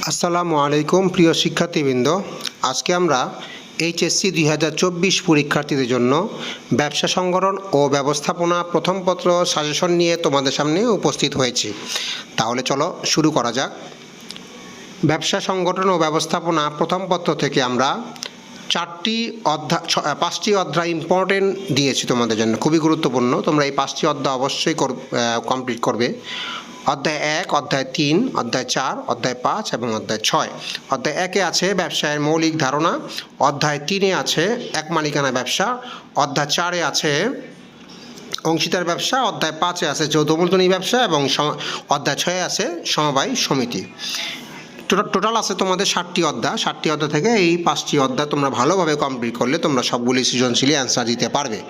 আসসালামু আলাইকুম প্রিয় শিক্ষার্থীবৃন্দ। আজকে আমরা এইচএসসি 2024 পরীক্ষার্থীদের জন্য ব্যবসা সংগঠন ও ব্যবস্থাপনা প্রথম পত্র সাজেশন নিয়ে তোমাদের সামনে উপস্থিত হয়েছি। তাহলে চলো শুরু করা যাক। ব্যবসা সংগঠন ও ব্যবস্থাপনা প্রথম পত্র থেকে আমরা 5টি অধ্যায় ইম্পর্টেন্ট দিয়েছি তোমাদের জন্য, খুবই গুরুত্বপূর্ণ। তোমরা এই 5টি অধ্যায় অবশ্যই কমপ্লিট করবে। অধ্যায় 1, অধ্যায় 3, অধ্যায় 4, অধ্যায় 5 এবং অধ্যায় 6। অধ্যায় 1-এ আছে ব্যবসায়ের মৌলিক ধারণা, অধ্যায় 3-এ আছে এক মালিকানা ব্যবসা, অধ্যায় 4-এ আছে অংশীদার ব্যবসা, অধ্যায় 5-এ আছে যৌথ মূলধনী ব্যবসা এবং অধ্যায় 6-এ আছে সমবায় সমিতি। টোটাল আছে তোমাদের 7টি অধ্যায়। 7টি অধ্যায় থেকে এই 5টি অধ্যায় তোমরা ভালোভাবে কমপ্লিট করলে তোমরা সবগুলি সৃজনশীল অ্যান্সার দিতে পারবে।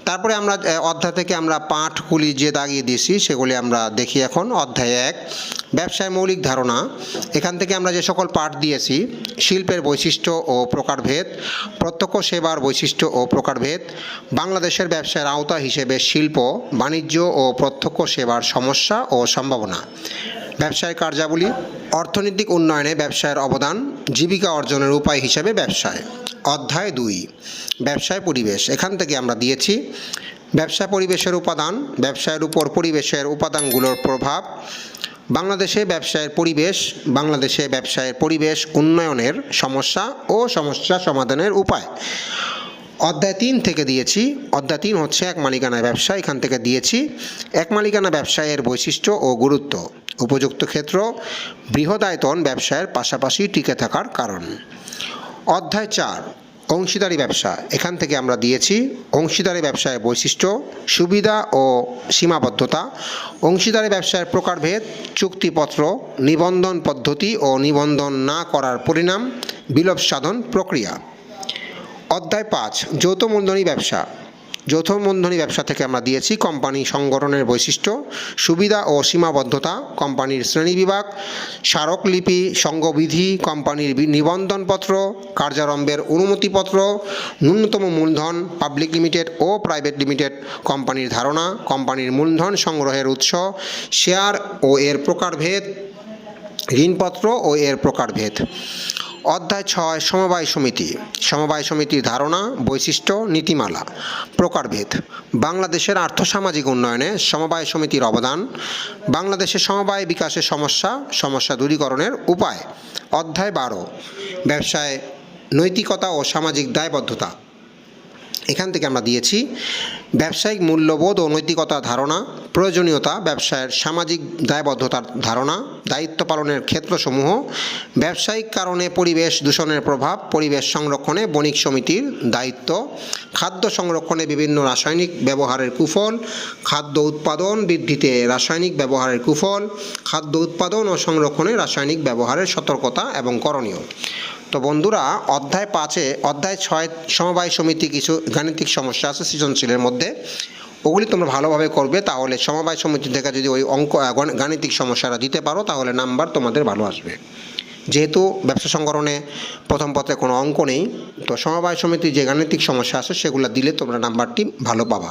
তারপরে আমরা অধ্যায় থেকে আমরা পাঠগুলি যে দাগিয়ে দিয়েছি সেগুলি আমরা দেখি এখন। অধ্যায় 1, ব্যবসায় মৌলিক ধারণা। এখান থেকে আমরা যে সকল পাঠ দিয়েছি: শিল্পের বৈশিষ্ট্য ও প্রকারভেদ, প্রত্যক্ষ সেবার বৈশিষ্ট্য ও প্রকারভেদ, বাংলাদেশের ব্যবসায়ের আওতা হিসেবে শিল্প, বাণিজ্য ও প্রত্যক্ষ সেবার সমস্যা ও সম্ভাবনা, ব্যবসায় কার্যাবলী, অর্থনৈতিক উন্নয়নে ব্যবসায়ের অবদান, জীবিকা অর্জনের উপায় হিসেবে ব্যবসায়। অধ্যায় 2, ব্যবসায় পরিবেশ। এখান থেকে আমরা দিয়েছি ব্যবসা পরিবেশের উপাদান, ব্যবসায়ের উপর পরিবেশের উপাদানগুলোর প্রভাব, বাংলাদেশে ব্যবসায়ের পরিবেশ উন্নয়নের সমস্যা ও সমস্যা সমাধানের উপায়। অধ্যায় 3 থেকে দিয়েছি, অধ্যায় 3 হচ্ছে এক মালিকানা ব্যবসা। এখান থেকে দিয়েছি এক মালিকানা ব্যবসায়ের বৈশিষ্ট্য ও গুরুত্ব, উপযুক্ত ক্ষেত্র, বৃহদায়তন ব্যবসায়ের পাশাপাশি টিকে থাকার কারণ। অধ্যায় 4, অংশীদারি ব্যবসা। এখান থেকে আমরা দিয়েছি অংশীদারি ব্যবসায়ের বৈশিষ্ট্য, সুবিধা ও সীমাবদ্ধতা, অংশীদারি ব্যবসায়ের প্রকারভেদ, চুক্তিপত্র, নিবন্ধন পদ্ধতি ও নিবন্ধন না করার পরিণাম, বিলোপ সাধন প্রক্রিয়া। অধ্যায় 5, যৌথ মূলধনী ব্যবসা। যৌথ মূলধনী ব্যবসা থেকে আমরা দিয়েছি কোম্পানি সংগঠনের বৈশিষ্ট্য, সুবিধা ও সীমাবদ্ধতা, কোম্পানির শ্রেণীবিভাগ, স্মারকলিপি, সংঘবিধি, কোম্পানির নিবন্ধনপত্র, কার্যারম্ভের অনুমতিপত্র, ন্যূনতম মূলধন, পাবলিক লিমিটেড ও প্রাইভেট লিমিটেড, কোম্পানির ধারণা, কোম্পানির মূলধন সংগ্রহের উৎস, শেয়ার ও এর প্রকারভেদ, ঋণপত্র ও এর প্রকারভেদ। অধ্যায় 6, সমবায় সমিতি। সমবায় সমিতির ধারণা, বৈশিষ্ট্য, নীতিমালা, প্রকারভেদ, বাংলাদেশের আর্থসামাজিক উন্নয়নে সমবায় সমিতির অবদান, বাংলাদেশের সমবায় বিকাশের সমস্যা দূরীকরণের উপায়। অধ্যায় 12, ব্যবসায় নৈতিকতা ও সামাজিক দায়বদ্ধতা। এখান থেকে আমরা দিয়েছি ব্যবসায়িক মূল্যবোধ ও নৈতিকতার ধারণা, প্রয়োজনীয়তা, ব্যবসায়ের সামাজিক দায়বদ্ধতার ধারণা, দায়িত্ব পালনের ক্ষেত্রসমূহ, ব্যবসায়িক কারণে পরিবেশ দূষণের প্রভাব, পরিবেশ সংরক্ষণে বণিক সমিতির দায়িত্ব, খাদ্য সংরক্ষণে বিভিন্ন রাসায়নিক ব্যবহারের কুফল, খাদ্য উৎপাদন বৃদ্ধিতে রাসায়নিক ব্যবহারের কুফল, খাদ্য উৎপাদন ও সংরক্ষণে রাসায়নিক ব্যবহারের সতর্কতা এবং করণীয়। তো বন্ধুরা, অধ্যায় 6 সমবায় সমিতি কিছু গাণিতিক সমস্যা আছে সৃজনশীলের মধ্যে, ওগুলি তোমরা ভালোভাবে করবে। তাহলে সমবায় সমিতি থেকে যদি ওই গাণিতিক সমস্যাটা দিতে পারো তাহলে নাম্বার তোমাদের ভালো আসবে। যেহেতু ব্যবসা সংগঠনে প্রথম পত্রে কোনো অঙ্ক নেই, তো সমবায় সমিতির যে গাণিতিক সমস্যা আছে সেগুলো দিলে তোমরা নাম্বারটি ভালো পাবা।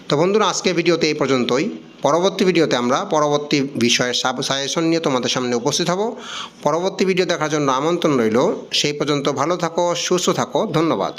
তো বন্ধুরা, আজকের ভিডিওতে এই পর্যন্তই। পরবর্তী ভিডিওতে আমরা পরবর্তী বিষয়ের সাজেশন নিয়ে তোমাদের সামনে উপস্থিত হব। পরবর্তী ভিডিও দেখার জন্য আমন্ত্রণ রইল। সেই পর্যন্ত ভালো থাকো, সুস্থ থাকো। ধন্যবাদ।